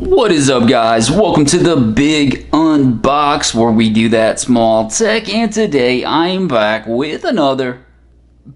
What is up, guys? Welcome to the big unbox where we do that small tech, and today I am back with another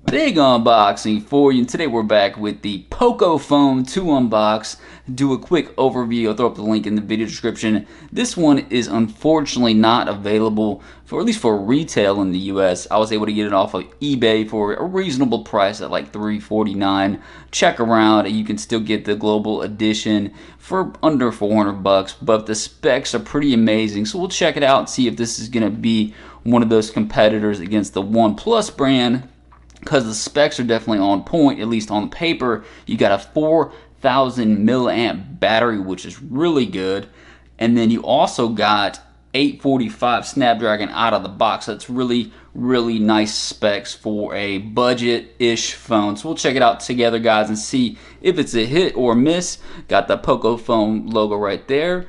big unboxing for you. And today we're back with the Pocophone to unbox. Do a quick overview. I'll throw up the link in the video description. This one is unfortunately not available for, at least for retail in the US. I was able to get it off of eBay for a reasonable price at like $349. Check around and you can still get the global edition for under 400 bucks, but the specs are pretty amazing. So we'll check it out and see if this is going to be one of those competitors against the OnePlus brand, because the specs are definitely on point, at least on paper. You got a 4,000 milliamp battery, which is really good, and then you also got 845 Snapdragon out of the box. That's really nice specs for a budget-ish phone. So we'll check it out together, guys, and see if it's a hit or miss. Got the Pocophone logo right there.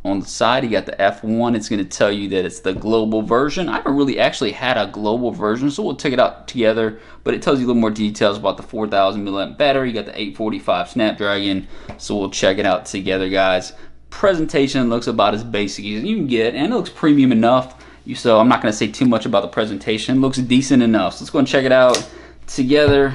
On the side, you got the F1. It's going to tell you that it's the global version. I haven't really actually had a global version, so we'll check it out together. But it tells you a little more details about the 4,000 milliamp battery. You got the 845 Snapdragon, so we'll check it out together, guys. Presentation looks about as basic as you can get, and it looks premium enough. So I'm not going to say too much about the presentation. It looks decent enough. So let's go and check it out together.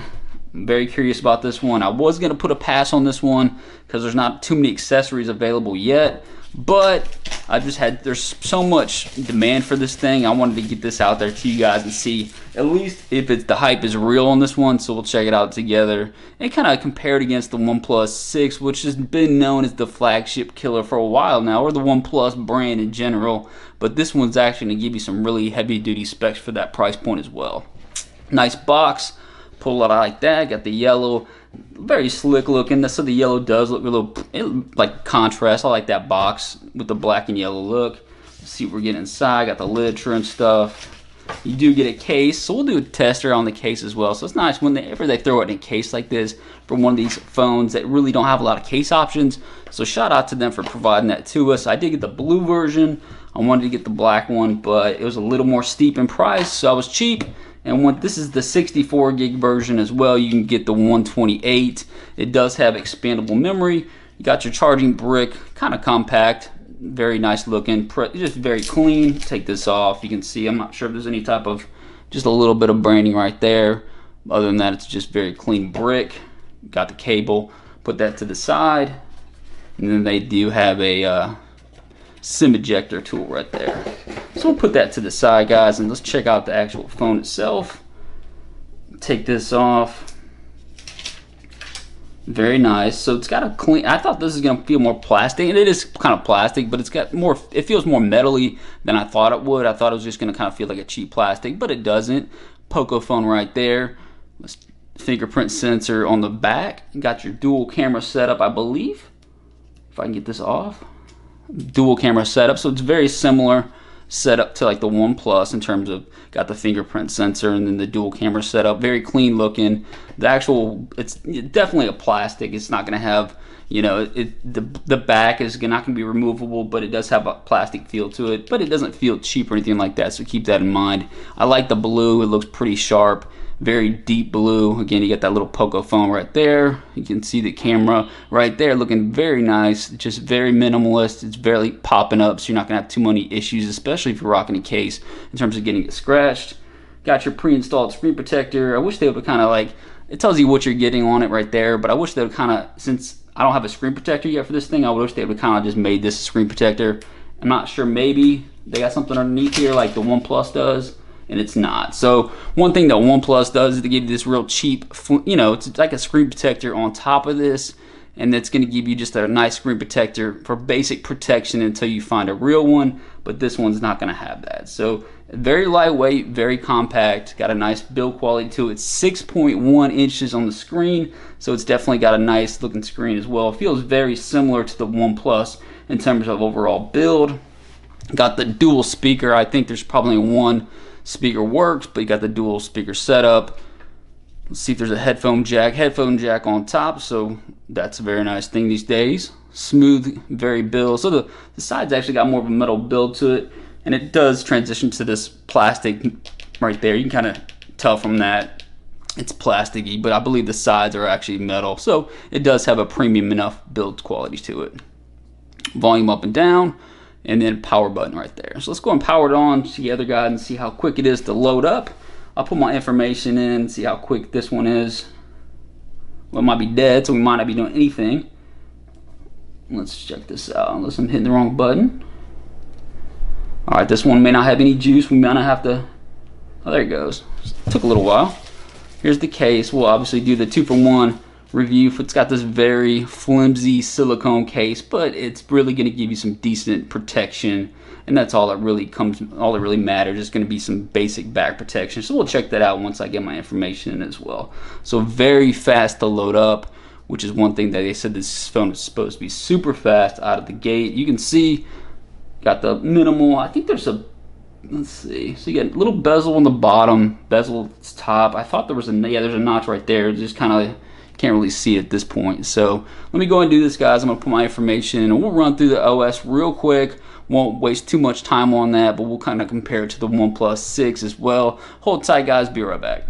I'm very curious about this one. I was going to put a pass on this one because there's not too many accessories available yet. But I just had, there's so much demand for this thing. I wanted to get this out there to you guys and see at least if it's, the hype is real on this one. So we'll check it out together and kind of compare it against the OnePlus 6, which has been known as the flagship killer for a while now, or the OnePlus brand in general. But this one's actually going to give you some really heavy duty specs for that price point as well. Nice box. Pull it out like that. Got the yellow, very slick looking. So the yellow does look a little like contrast. I like that box with the black and yellow look. Let's see what we're getting inside. Got the lid trim stuff. You do get a case, so we'll do a tester on the case as well. So it's nice whenever they throw it in a case like this for one of these phones that really don't have a lot of case options. So shout out to them for providing that to us. I did get the blue version. I wanted to get the black one, but it was a little more steep in price, so I was cheap. And this is the 64 gig version as well. You can get the 128. It does have expandable memory. You got your charging brick, kind of compact, very nice looking, just very clean. Take this off. You can see, I'm not sure if there's any type of, just a little bit of branding right there. Other than that, it's just very clean brick. Got the cable, put that to the side. And then they do have a SIM ejector tool right there. So we'll put that to the side, guys, and let's check out the actual phone itself. Take this off. Very nice. So it's got a clean, I thought this is going to feel more plastic, and it is kind of plastic, but it's got more, it feels more metally than I thought it would. I thought it was just going to kind of feel like a cheap plastic, but it doesn't. Pocophone right there. Fingerprint sensor on the back. You got your dual camera setup, I believe. If I can get this off. Dual camera setup, so it's very similar setup to like the OnePlus in terms of got the fingerprint sensor and then the dual camera setup. Very clean looking. The actual, it's definitely a plastic. It's not going to have, you know, the back is not going to be removable, but it does have a plastic feel to it. But it doesn't feel cheap or anything like that, so keep that in mind. I like the blue. It looks pretty sharp. Very deep blue. Again, you got that little Pocophone right there. You can see the camera right there looking very nice. Just very minimalist. It's barely popping up, so you're not going to have too many issues, especially if you're rocking a case in terms of getting it scratched. Got your pre-installed screen protector. I wish they would kind of like, it tells you what you're getting on it right there, but I wish they would kind of, since I don't have a screen protector yet for this thing, I wish they would kind of just made this a screen protector. I'm not sure, maybe they got something underneath here like the OnePlus does. And it's not. So one thing that OnePlus does is to give you this real cheap, you know, it's like a screen protector on top of this, and that's going to give you just a nice screen protector for basic protection until you find a real one, but this one's not going to have that. So very lightweight, very compact, got a nice build quality to it. 6.1 inches on the screen, so it's definitely got a nice looking screen as well. It feels very similar to the OnePlus in terms of overall build. Got the dual speaker. I think there's probably one speaker works, but you got the dual speaker setup. Let's see if there's a headphone jack on top, so that's a very nice thing these days. Smooth, very build. So the sides actually got more of a metal build to it, and it does transition to this plastic right there. You can kind of tell from that it's plasticky, but I believe the sides are actually metal, so it does have a premium enough build quality to it. volume up and down, and then power button right there. So let's go and power it on, see the other guy, and see how quick it is to load up. I'll put my information in, see how quick this one is. Well, it might be dead, so we might not be doing anything. Let's check this out, unless I'm hitting the wrong button. All right, this one may not have any juice. We might not have to, oh, there it goes. Took a little while. Here's the case. We'll obviously do the 2-for-1 review. It's got this very flimsy silicone case, but it's really going to give you some decent protection, and that's all that really matters. It's going to be some basic back protection. So we'll check that out once I get my information in as well. So very fast to load up, which is one thing that they said this phone is supposed to be super fast out of the gate. You can see got the minimal, I think there's a, let's see, so you got a little bezel on the bottom, bezel top. I thought there was yeah, there's a notch right there. Just kind of can't really see it at this point. So let me go and do this, guys. I'm gonna put my information in, and we'll run through the OS real quick. Won't waste too much time on that, but we'll kind of compare it to the OnePlus 6 as well. Hold tight, guys. Be right back.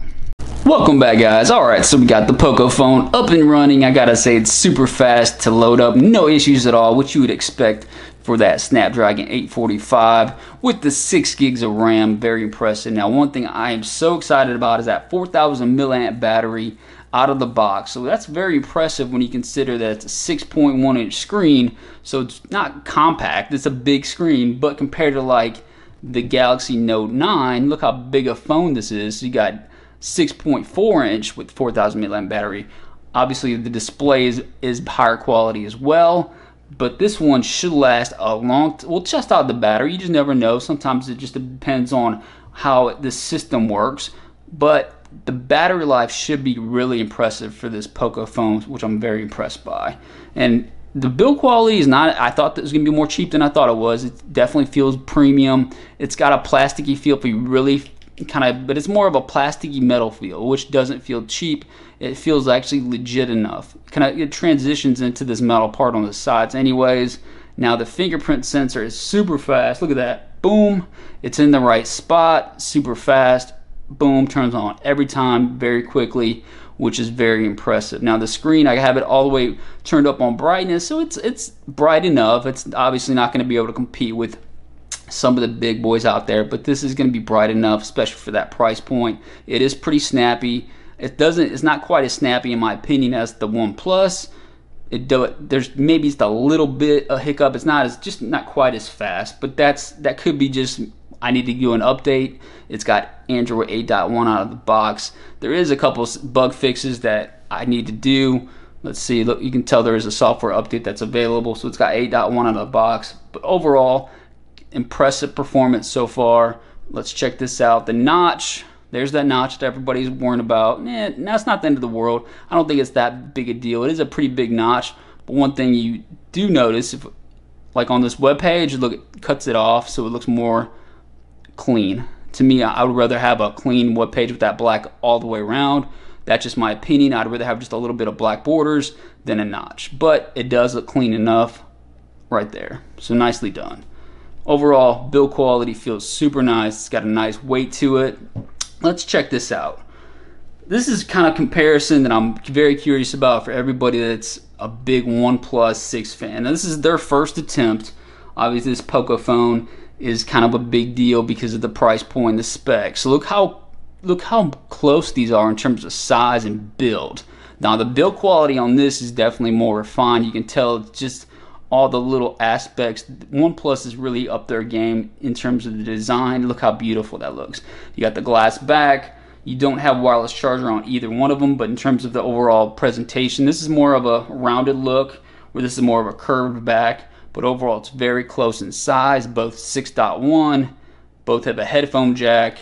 Welcome back, guys. Alright, so we got the Pocophone up and running. I gotta say, it's super fast to load up, no issues at all, what you would expect for that Snapdragon 845 with the 6 gigs of RAM. Very impressive. Now, one thing I am so excited about is that 4,000 milliamp battery out of the box. So that's very impressive when you consider that it's a 6.1 inch screen, so it's not compact, it's a big screen, but compared to like the Galaxy Note 9, look how big a phone this is. So you got 6.4 inch with 4,000 milliamp battery. Obviously the display is higher quality as well, but this one should last a long well, just out the battery. You just never know. Sometimes it just depends on how the system works, but the battery life should be really impressive for this Pocophone, which I'm very impressed by. And the build quality is not, I thought that it was going to be more cheap than I thought it was. It definitely feels premium. It's got a plasticky feel if you really kind of, but it's more of a plasticky metal feel, which doesn't feel cheap. It feels actually legit enough. It transitions into this metal part on the sides anyways. Now the fingerprint sensor is super fast. Look at that. Boom. It's in the right spot. Super fast. Boom. Turns on every time very quickly, which is very impressive. Now the screen, I have it all the way turned up on brightness, so it's bright enough. It's obviously not going to be able to compete with some of the big boys out there, but this is going to be bright enough, especially for that price point. It is pretty snappy. It's not quite as snappy in my opinion as the OnePlus. There's maybe just a little bit a hiccup. It's just not quite as fast, but that could be just I need to do an update. It's got Android 8.1 out of the box. There is a couple bug fixes that I need to do. Let's see, look, you can tell there is a software update that's available, so it's got 8.1 out of the box. But overall, impressive performance so far. Let's check this out. The notch, there's that notch that everybody's worrying about. That's not the end of the world. I don't think it's that big a deal. It is a pretty big notch, but one thing you do notice, if like on this web page, look, it cuts it off so it looks more clean. To me, I would rather have a clean web page with that black all the way around. That's just my opinion. I'd rather have just a little bit of black borders than a notch, but it does look clean enough right there. So nicely done. Overall, build quality feels super nice. It's got a nice weight to it. Let's check this out. This is kind of comparison that I'm very curious about for everybody that's a big OnePlus 6 fan. Now, this is their first attempt. Obviously, this Pocophone is kind of a big deal because of the price point and the specs. So look how close these are in terms of size and build. Now the build quality on this is definitely more refined. You can tell it's just all the little aspects. OnePlus is really up their game in terms of the design. Look how beautiful that looks. You got the glass back. You don't have wireless charger on either one of them, but in terms of the overall presentation, this is more of a rounded look, where this is more of a curved back. But overall, it's very close in size. Both 6.1, both have a headphone jack.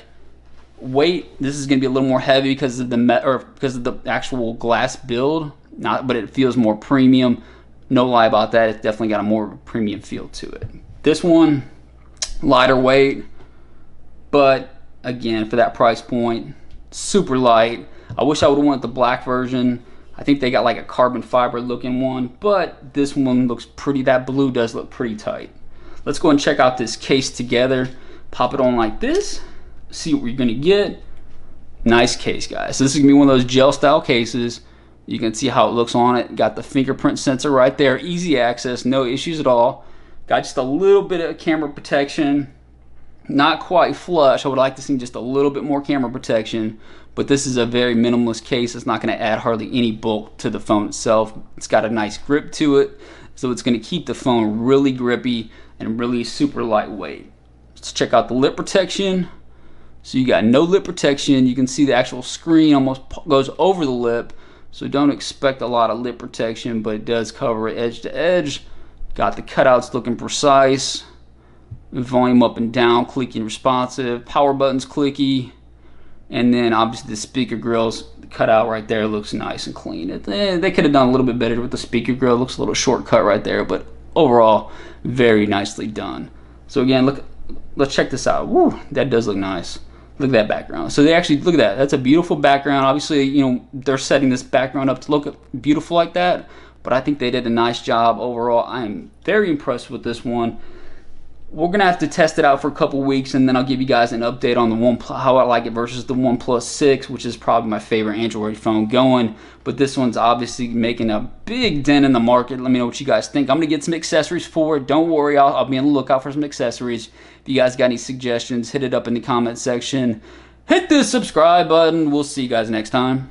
Weight, this is going to be a little more heavy because of the actual glass build. But it feels more premium. No lie about that. It's definitely got a more premium feel to it. This one, lighter weight, but again, for that price point, super light. I wish I would have went the black version. I think they got like a carbon fiber looking one, but this one looks pretty, that blue does look pretty tight. Let's go and check out this case together. Pop it on like this, see what we're gonna get. Nice case, guys. So this is gonna be one of those gel style cases. You can see how it looks on it. Got the fingerprint sensor right there, easy access, no issues at all. Got just a little bit of camera protection. Not quite flush. I would like to see just a little bit more camera protection, but this is a very minimalist case. It's not going to add hardly any bulk to the phone itself. It's got a nice grip to it, so it's going to keep the phone really grippy and really super lightweight. Let's check out the lip protection. So you got no lip protection. You can see the actual screen almost goes over the lip, so don't expect a lot of lip protection, but it does cover it edge to edge. Got the cutouts looking precise. Volume up and down, clicky and responsive. Power buttons clicky. And then obviously the speaker grills cut out right there looks nice and clean. They could have done a little bit better with the speaker grill. It looks a little shortcut right there, but overall very nicely done. So again, let's check this out. Woo, that does look nice. Look at that background. So they actually, look at that. That's a beautiful background. Obviously, you know, they're setting this background up to look beautiful like that, but I think they did a nice job overall. I am very impressed with this one. We're gonna have to test it out for a couple weeks, and then I'll give you guys an update on the OnePlus, how I like it versus the OnePlus 6, which is probably my favorite Android phone going. But this one's obviously making a big dent in the market. Let me know what you guys think. I'm gonna get some accessories for it. Don't worry, I'll be on the lookout for some accessories. If you guys got any suggestions, hit it up in the comment section. Hit the subscribe button. We'll see you guys next time.